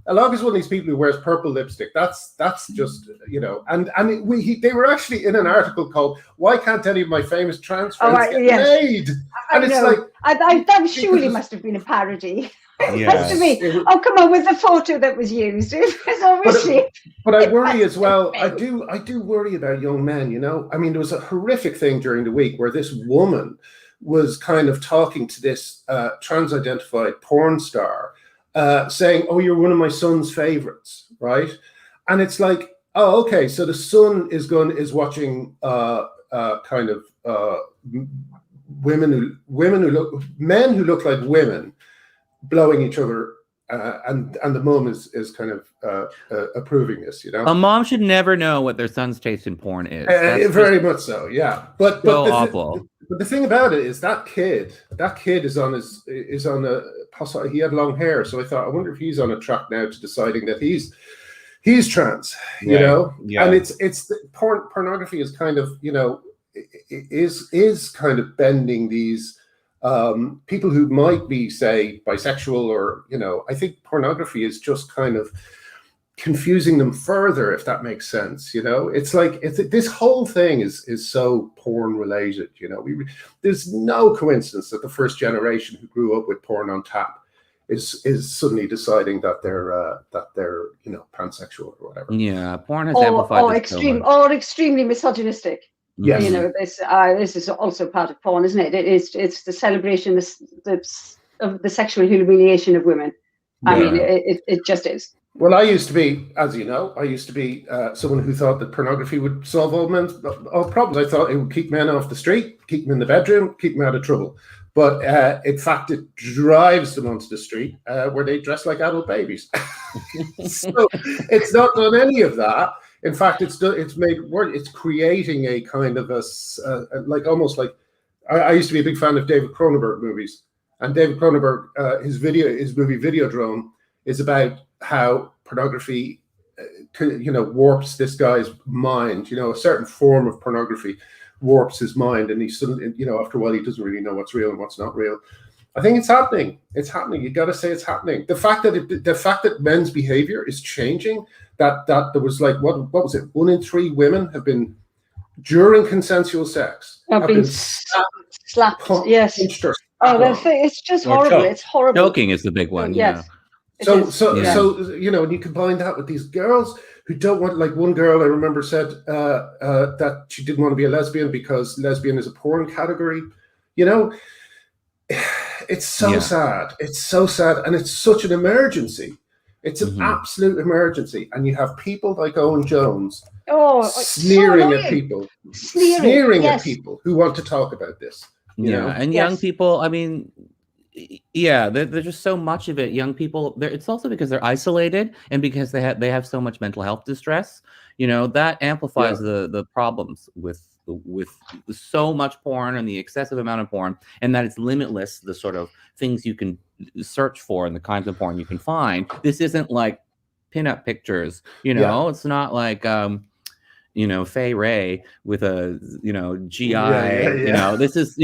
Speaker 1: Alok is one of these people who wears purple lipstick. That's just, and they were actually in an article called "Why Can't Any of My Famous Trans Friends Get Laid?" And it's like,
Speaker 2: that surely must have been a parody. Yes. To me. Oh, come on, with the photo that was used.
Speaker 1: But I worry as well. I do worry about young men. I mean, there was a horrific thing during the week where this woman was kind of talking to this trans-identified porn star. Saying, "Oh, you're one of my son's favorites," right? And it's like, oh, okay, so the son is watching men who look like women blowing each other, and the mom is kind of approving this.
Speaker 3: A mom should never know what their son's taste in porn is.
Speaker 1: Very much so, yeah. But
Speaker 3: awful.
Speaker 1: But the thing about it is that kid is on a he had long hair, so I wonder if he's on a track now to deciding that he's trans, Yeah. And it's pornography is kind of is kind of bending these people who might be, say, bisexual, or I think pornography is just kind of confusing them further, if that makes sense. It's like this whole thing is so porn related. There's no coincidence that the first generation who grew up with porn on tap is suddenly deciding that they're pansexual or whatever.
Speaker 3: Yeah, porn has amplified
Speaker 2: extremely misogynistic.
Speaker 1: Yes.
Speaker 2: This is also part of porn, isn't it? It's the celebration of the sexual humiliation of women. I mean, it just is.
Speaker 1: Well, I used to be, as you know, someone who thought that pornography would solve all problems. I thought it would keep men off the street, keep them in the bedroom, keep them out of trouble. But in fact, it drives them onto the street where they dress like adult babies. So it's not done any of that. In fact, it's creating a kind of almost like I used to be a big fan of David Cronenberg movies, and David Cronenberg, his movie Videodrome is about how pornography, warps this guy's mind. A certain form of pornography warps his mind, and he suddenly, after a while, he doesn't really know what's real and what's not real. I think it's happening. It's happening. You got to say it's happening. The fact that men's behavior is changing. That there was what was it? 1 in 3 women have been during consensual sex
Speaker 2: have been slapped. Yes.
Speaker 1: Pinched,
Speaker 2: it's just horrible. It's horrible.
Speaker 3: Choking is the big one.
Speaker 2: Yes.
Speaker 1: So you know, and you combine that with these girls who don't want, like one girl I remember said that she didn't want to be a lesbian because lesbian is a porn category. You know, it's so sad. It's so sad, and it's such an emergency. It's an absolute emergency, and you have people like Owen Jones sneering at people, sneering at people who want to talk about this. You know?
Speaker 3: And young people. I mean. Yeah, there's just so much of it. Young people, it's also because they're isolated and because they have so much mental health distress. You know, that amplifies the problems with so much porn and the excessive amount of porn, and that it's limitless, the sort of things you can search for and the kinds of porn you can find. This isn't like pinup pictures, you know. It's not like you know, Fay Ray with a, you know, GI, you know, this is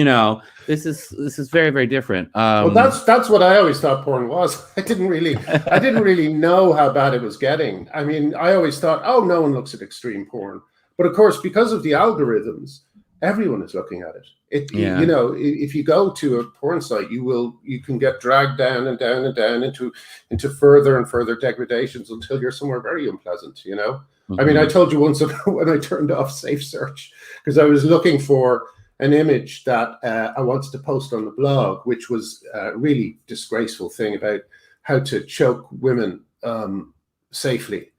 Speaker 3: very, very different.
Speaker 1: Well, that's what I always thought porn was. I didn't really know how bad it was getting. I mean, I always thought, oh, no one looks at extreme porn. But of course, because of the algorithms, everyone is looking at it. You know, if you go to a porn site, you can get dragged down and down and down into further and further degradations until you're somewhere very unpleasant, you know? I mean, I told you once when I turned off Safe Search because I was looking for an image that I wanted to post on the blog, which was a really disgraceful thing about how to choke women safely.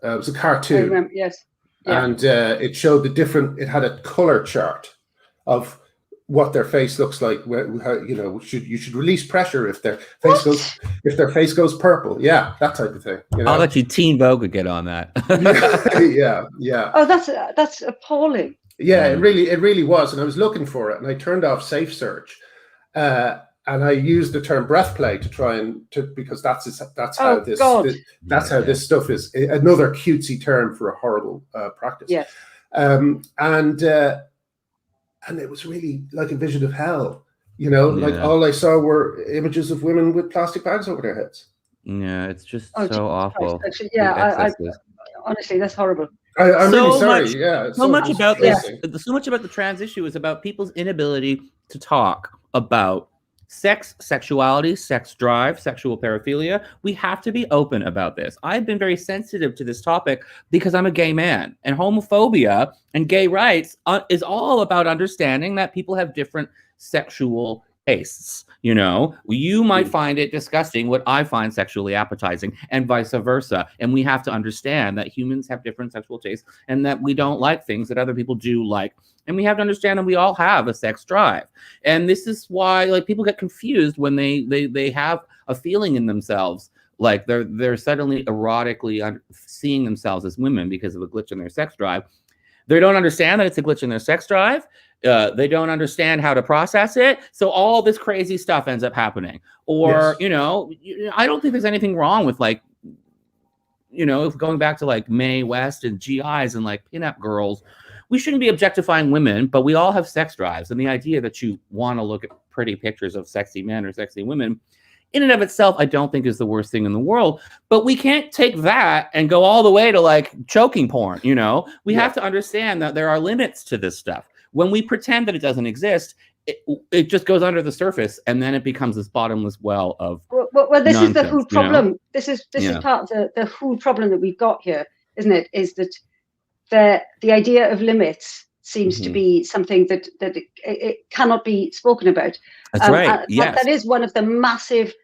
Speaker 1: It was a cartoon.
Speaker 2: I remember, yes.
Speaker 1: Yeah. And it showed it had a color chart of what their face looks like. How, you know, you should release pressure if their face goes purple. Yeah, that type of thing. You know?
Speaker 3: I'll let you Teen Vogue get on that.
Speaker 1: yeah.
Speaker 2: Oh, that's appalling.
Speaker 1: Yeah, it really was. And I was looking for it, and I turned off Safe Search, and I used the term breath play to try because that's how this stuff is. Another cutesy term for a horrible practice.
Speaker 2: Yes.
Speaker 1: And it was really like a vision of hell, you know, like all I saw were images of women with plastic bags over their heads.
Speaker 3: Yeah, it's just so awful.
Speaker 2: Actually, I honestly, that's horrible.
Speaker 1: I'm really sorry.
Speaker 3: So much about the trans issue is about people's inability to talk about sex, sexuality, sex drive, sexual paraphilia. We have to be open about this. I've been very sensitive to this topic because I'm a gay man, and homophobia and gay rights is all about understanding that people have different sexual tastes. You know, you might find it disgusting what I find sexually appetizing, and vice versa. And we have to understand that humans have different sexual tastes and that we don't like things that other people do like. And we have to understand that we all have a sex drive. And this is why, like, people get confused when they have a feeling in themselves, like they're suddenly erotically seeing themselves as women because of a glitch in their sex drive. They don't understand that it's a glitch in their sex drive. They don't understand how to process it. So all this crazy stuff ends up happening. Or, you know, I don't think there's anything wrong with, like, you know, if going back to like Mae West and GIs and like pinup girls, we shouldn't be objectifying women, but we all have sex drives. And the idea that you want to look at pretty pictures of sexy men or sexy women in and of itself, I don't think is the worst thing in the world. But we can't take that and go all the way to like choking porn. You know, we have to understand that there are limits to this stuff. When we pretend that it doesn't exist, it just goes under the surface, and then it becomes this bottomless well of
Speaker 2: well, this
Speaker 3: nonsense,
Speaker 2: is the whole problem.
Speaker 3: You know?
Speaker 2: This is part of the whole problem that we've got here, isn't it? Is that the idea of limits seems to be something that it cannot be spoken about.
Speaker 3: That's right. Yes.
Speaker 2: That is one of the massive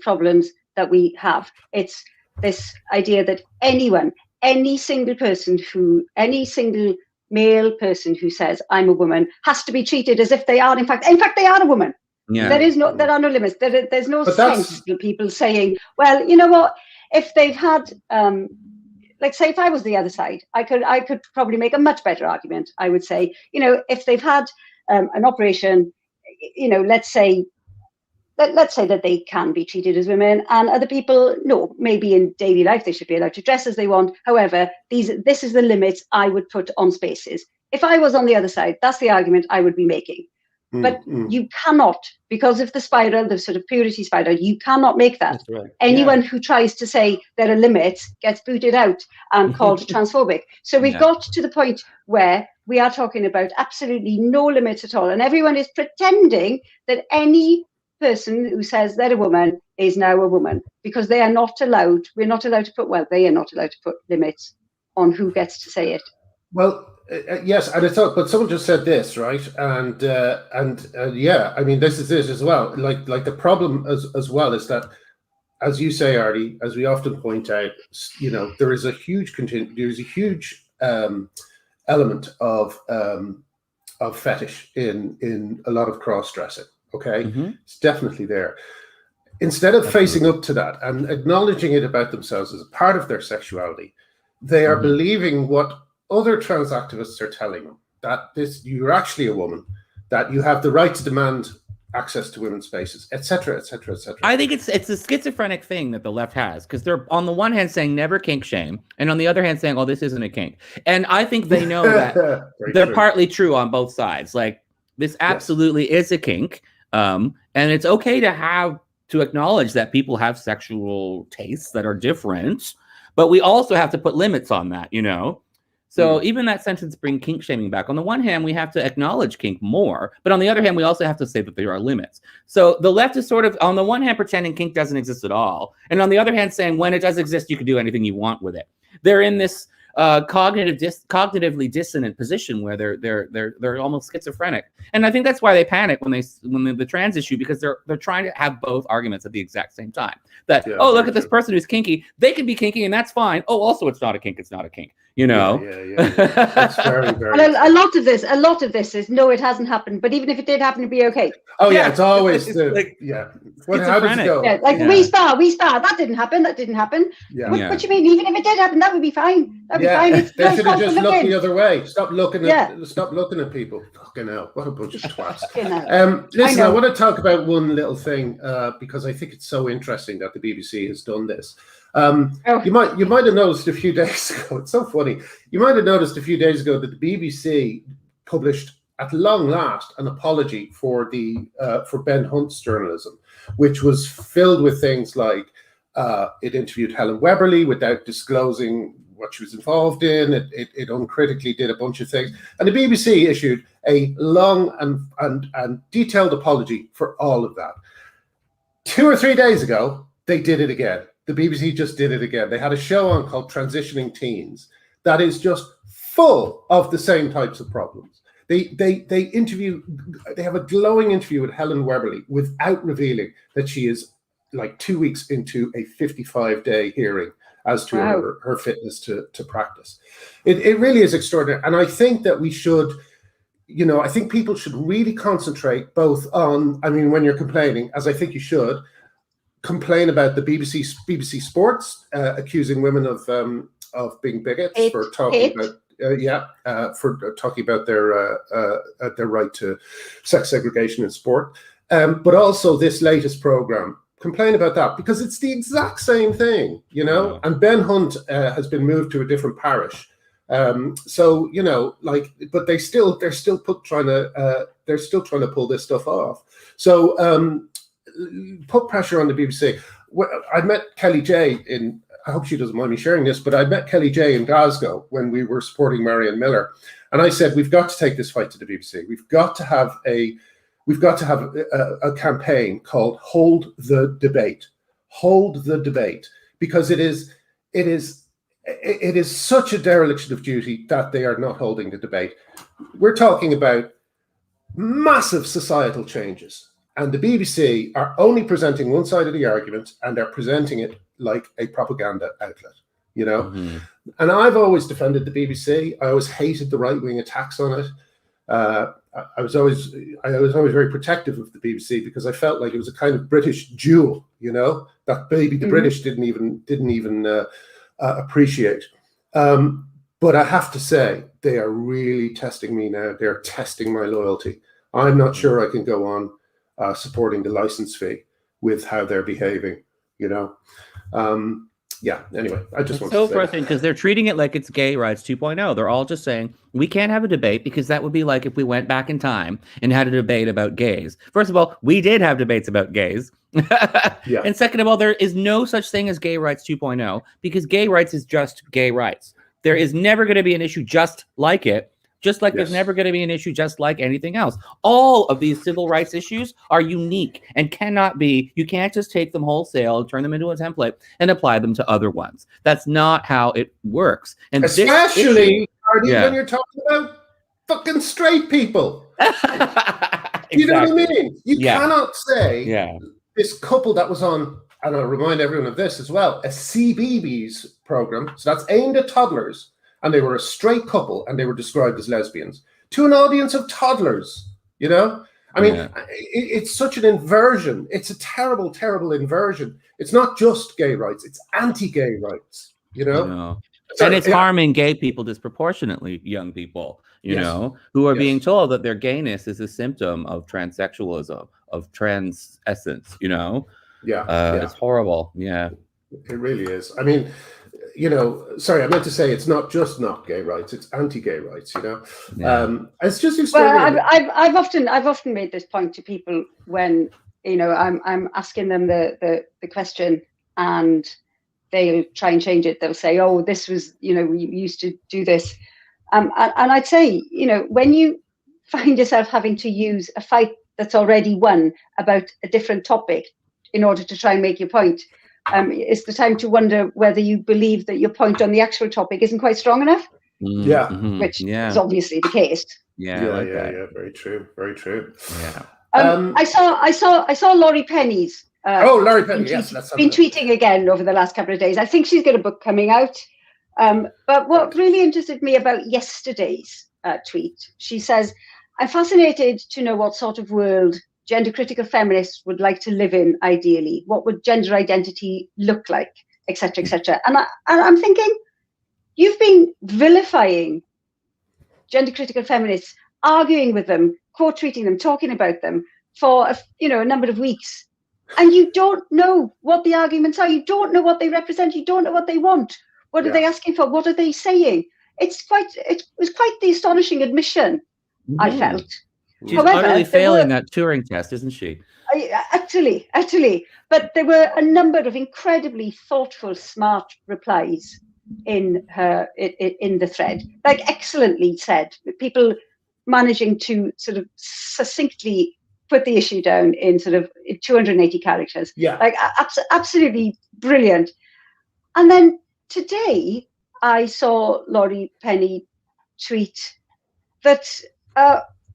Speaker 2: problems that we have. It's this idea that any single male person who says I'm a woman has to be treated as if they are in fact they are a woman.
Speaker 3: Yeah.
Speaker 2: There are no limits. There's no sense to people saying, well, you know what, if they've had like, say, if I was the other side, I could probably make a much better argument. I would say, you know, if they've had an operation, you know, let's say that they can be treated as women, and other people, no, maybe in daily life they should be allowed to dress as they want. However, this is the limits I would put on spaces. If I was on the other side, that's the argument I would be making. But you cannot, because of the spiral, the sort of purity spiral, you cannot make that.
Speaker 1: That's right.
Speaker 2: Anyone who tries to say there are limits gets booted out and called transphobic. So we've got to the point where we are talking about absolutely no limits at all. And everyone is pretending that any person who says they're a woman is now a woman, because they are not allowed. We're not allowed to put. Well, they are not allowed to put limits on who gets to say it.
Speaker 1: Well, yes, and it's but someone just said this, right? And yeah, I mean, this is it as well. Like the problem as well is that, as you say, Artie, as we often point out, you know, there is a huge element of fetish in a lot of cross-dressing. Okay, it's definitely there. Instead of facing up to that and acknowledging it about themselves as a part of their sexuality, they are believing what other trans activists are telling them, that you're actually a woman, that you have the right to demand access to women's spaces, etc., etc., etc.
Speaker 3: I think it's a schizophrenic thing that the left has, because they're on the one hand saying never kink shame, and on the other hand saying, oh, this isn't a kink. And I think they know that they're partly true on both sides. Like, this absolutely is a kink, and it's okay to acknowledge that people have sexual tastes that are different, but we also have to put limits on that, you know? So even that sentence, bring kink shaming back. On the one hand, we have to acknowledge kink more, but on the other hand, we also have to say that there are limits. So the left is sort of, on the one hand, pretending kink doesn't exist at all, and on the other hand, saying when it does exist, you can do anything you want with it. They're in this cognitively dissonant position where they're almost schizophrenic, and I think that's why they panic when the trans issue, because they're trying to have both arguments at the exact same time. That look at this person who's kinky, they can be kinky and that's fine. Oh, also it's not a kink, it's not a kink. You know,
Speaker 1: That's very, very.
Speaker 2: And a lot of this is no, it hasn't happened. But even if it did happen, it'd be okay.
Speaker 1: Oh yeah, it's always
Speaker 3: how does
Speaker 1: it go?
Speaker 2: Yeah, like we spar. That didn't happen.
Speaker 1: Yeah.
Speaker 2: What you mean? Even if it did happen, that would be fine. That'd be fine.
Speaker 1: They should have just looked the other way. Stop looking at people. Fucking hell, what a bunch of twats. Listen, I want to talk about one little thing because I think it's so interesting that the BBC has done this. You might have noticed a few days ago. It's so funny. You might have noticed a few days ago that the BBC published, at long last, an apology for Ben Hunt's journalism, which was filled with things like it interviewed Helen Weberly without disclosing what she was involved in. It uncritically did a bunch of things, and the BBC issued a long and detailed apology for all of that. 2 or 3 days ago, they did it again. The BBC just did it again. They had a show on called Transitioning Teens that is just full of the same types of problems. They have a glowing interview with Helen Weberly without revealing that she is like 2 weeks into a 55-day hearing as to her fitness to practice. It really is extraordinary. And I think that we should, I think people should really concentrate both on, when you're complaining, as I think you should, complain about the BBC Sports accusing women of being bigots for talking about their right to sex segregation in sport, but also this latest program. Complain about that because it's the exact same thing, And Ben Hunt has been moved to a different parish, so but they're still trying to pull this stuff off. So. Put pressure on the BBC. I met Kelly J I hope she doesn't mind me sharing this, but I met Kelly J in Glasgow when we were supporting Marianne Miller, and I said we've got to take this fight to the BBC. We've got to have a campaign called Hold the Debate. Hold the debate, because it is such a dereliction of duty that they are not holding the debate. We're talking about massive societal changes. And the BBC are only presenting one side of the argument, and they're presenting it like a propaganda outlet, And I've always defended the BBC. I always hated the right-wing attacks on it. I was always very protective of the BBC because I felt like it was a kind of British jewel, that maybe the British didn't even appreciate. But I have to say, they are really testing me now. They're testing my loyalty. I'm not sure I can go on supporting the license fee with how they're behaving, Anyway, I just want to say
Speaker 3: so frustrating because they're treating it like it's gay rights 2.0. They're all just saying we can't have a debate because that would be like if we went back in time and had a debate about gays. First of all, we did have debates about gays. And second of all, there is no such thing as gay rights 2.0 because gay rights is just gay rights. There is never going to be an issue just like it just like there's never going to be an issue just like anything else. All of these civil rights issues are unique and cannot be, you can't just take them wholesale and turn them into a template and apply them to other ones. That's not how it works. And
Speaker 1: especially when you're talking about fucking straight people.
Speaker 3: Exactly.
Speaker 1: You know what I mean? You cannot say this couple that was on, and I'll remind everyone of this as well, a CBeebies program. So that's aimed at toddlers. And they were a straight couple, and they were described as lesbians to an audience of toddlers. You know, I mean, it's such an inversion. It's a terrible, terrible inversion. It's not just gay rights; it's anti-gay rights. You know,
Speaker 3: and it's harming gay people disproportionately. Young people, you know, who are being told that their gayness is a symptom of transsexualism, of trans essence. You know, it's horrible. Yeah,
Speaker 1: it really is. I mean. You know, sorry, I meant to say it's not just not gay rights; it's anti-gay rights. You know, it's just extraordinary.
Speaker 2: Well, I've often made this point to people when I'm asking them the question, and they'll try and change it. They'll say, "Oh, this was we used to do this," and I'd say when you find yourself having to use a fight that's already won about a different topic in order to try and make your point. It's the time to wonder whether you believe that your point on the actual topic isn't quite strong enough. Which is obviously the case.
Speaker 1: Very true. Very true.
Speaker 3: Yeah.
Speaker 2: I saw Laurie Penny's.
Speaker 1: Laurie Penny.
Speaker 2: Been tweeting again over the last couple of days. I think she's got a book coming out. But what really interested me about yesterday's tweet, she says, "I'm fascinated to know what sort of world gender critical feminists would like to live in ideally. What would gender identity look like, etc., etc." And I'm thinking, you've been vilifying gender critical feminists, arguing with them, quote tweeting them, talking about them for a number of weeks, and you don't know what the arguments are. You don't know what they represent. You don't know what they want. What are they asking for? What are they saying? It was quite the astonishing admission. I felt.
Speaker 3: She's utterly failing that Turing test, isn't she?
Speaker 2: Actually. But there were a number of incredibly thoughtful, smart replies in the thread. Like, excellently said. People managing to sort of succinctly put the issue down in sort of 280 characters.
Speaker 1: Yeah.
Speaker 2: Like, absolutely brilliant. And then today, I saw Laurie Penny tweet that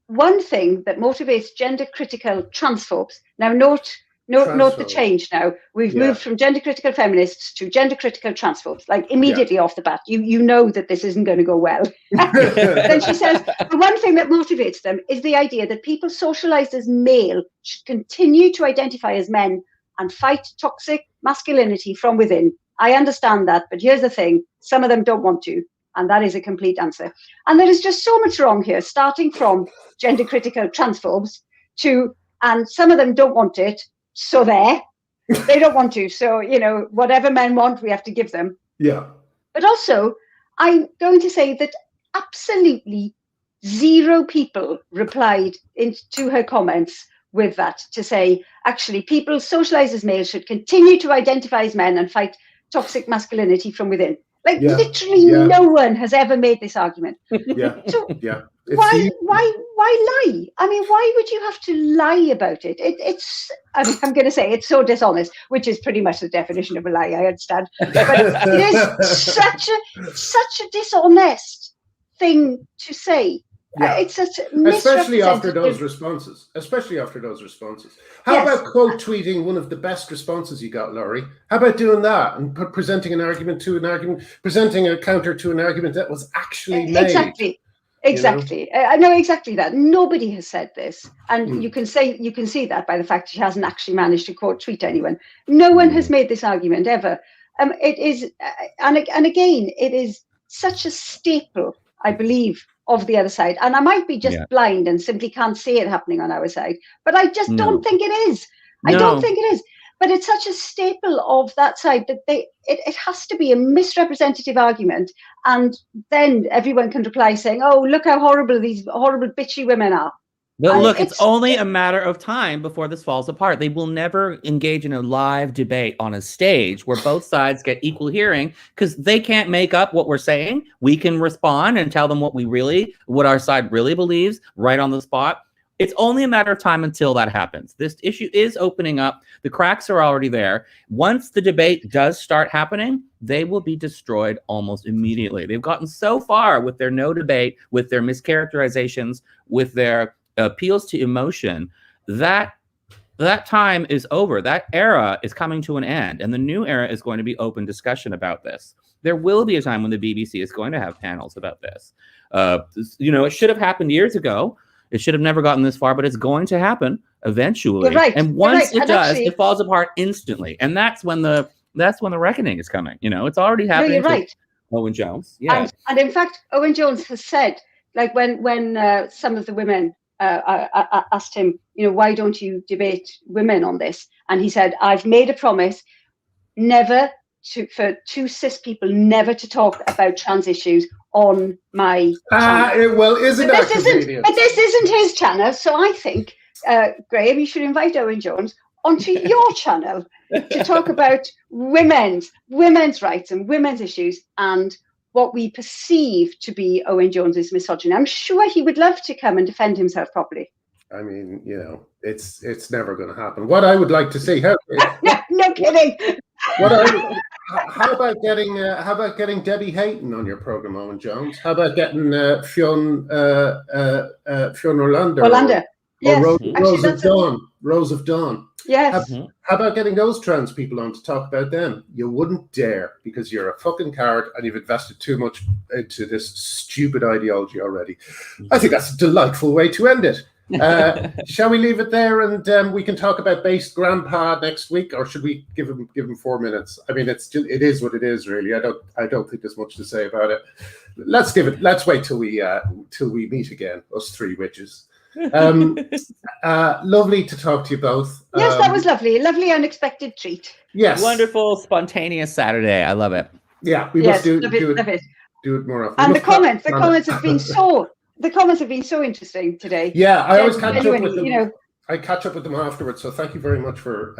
Speaker 2: one thing that motivates gender critical transphobes. Now note the change now. We've moved from gender critical feminists to gender critical transphobes, like immediately off the bat. You know that this isn't going to go well. Then she says, the one thing that motivates them is the idea that people socialized as male should continue to identify as men and fight toxic masculinity from within. I understand that, but here's the thing. Some of them don't want to. And that is a complete answer. And there is just so much wrong here, starting from gender critical transphobes and some of them don't want it, so they don't want to. So, whatever men want, we have to give them.
Speaker 1: Yeah.
Speaker 2: But also, I'm going to say that absolutely zero people replied to her comments with that, to say, actually, people socialized as males should continue to identify as men and fight toxic masculinity from within. Like, literally no one has ever made this argument. So why lie? I mean, why would you have to lie about it? I'm going to say it's so dishonest, which is pretty much the definition of a lie, I understand. But it is such a dishonest thing to say. It's such
Speaker 1: especially after those responses. How about quote tweeting one of the best responses you got, Laurie? How about doing that and presenting an argument to an argument, presenting a counter to an argument that was actually made?
Speaker 2: Exactly. I know exactly that. Nobody has said this, and you can see that by the fact she hasn't actually managed to quote tweet anyone. No one has made this argument ever. It is, and again, it is such a staple, I believe, of the other side. And I might be just blind and simply can't see it happening on our side, but I just don't think it is. I don't think it is. But it's such a staple of that side that it has to be a misrepresentative argument. And then everyone can reply saying, "Oh, look how horrible these horrible bitchy women are."
Speaker 3: Look, it's only a matter of time before this falls apart. They will never engage in a live debate on a stage where both sides get equal hearing because they can't make up what we're saying. We can respond and tell them what our side really believes right on the spot. It's only a matter of time until that happens. This issue is opening up. The cracks are already there. Once the debate does start happening, they will be destroyed almost immediately. They've gotten so far with their no debate, with their mischaracterizations, with their appeals to emotion, that time is over. That era is coming to an end, and the new era is going to be open discussion about this. There will be a time when the BBC is going to have panels about this. It should have happened years ago. It should have never gotten this far, but it's going to happen eventually.
Speaker 2: You're right.
Speaker 3: And once it does, it falls apart instantly. And that's when the reckoning is coming. It's already happening.
Speaker 2: No, you're right.
Speaker 3: Owen Jones. Yeah.
Speaker 2: And in fact, Owen Jones has said, like when some of the women asked him, why don't you debate women on this? And he said, I've made a promise for two cis people never to talk about trans issues on my channel.
Speaker 1: Well, isn't that convenient?
Speaker 2: But this isn't his channel, so I think, Graham, you should invite Owen Jones onto your channel to talk about women's rights and women's issues and what we perceive to be Owen Jones's misogyny. I'm sure he would love to come and defend himself properly.
Speaker 1: I mean, it's never going to happen. What I would like to see,
Speaker 2: no kidding.
Speaker 1: How about getting Debbie Hayton on your program, Owen Jones? How about getting Fionn Orlando?
Speaker 2: Yes.
Speaker 1: Or Rose of Dawn.
Speaker 2: Yes.
Speaker 1: How about getting those trans people on to talk about them? You wouldn't dare, because you're a fucking coward and you've invested too much into this stupid ideology already. I think that's a delightful way to end it. Shall we leave it there and we can talk about based grandpa next week, or should we give him 4 minutes? I mean, it is what it is, really. I don't think there's much to say about it. Let's wait till we meet again, us three witches. Lovely to talk to you both.
Speaker 2: Yes, that was lovely. Lovely unexpected treat.
Speaker 1: Yes.
Speaker 3: Wonderful spontaneous Saturday. I love it.
Speaker 1: Yeah, we must do it more often.
Speaker 2: And the comments have been so interesting today.
Speaker 1: Yeah, I always catch up with them. I catch up with them afterwards. So thank you very much for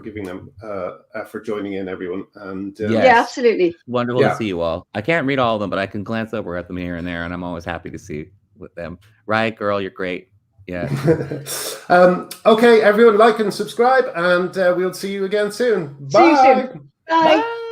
Speaker 1: giving them for joining in, everyone. And
Speaker 2: yeah, absolutely
Speaker 3: wonderful to see you all. I can't read all of them, but I can glance over at them here and there, and I'm always happy to see with them. Right, girl, you're great. Yeah.
Speaker 1: Okay, everyone, like and subscribe, and we'll see you again soon. Bye.
Speaker 2: See you soon. Bye.
Speaker 3: Bye.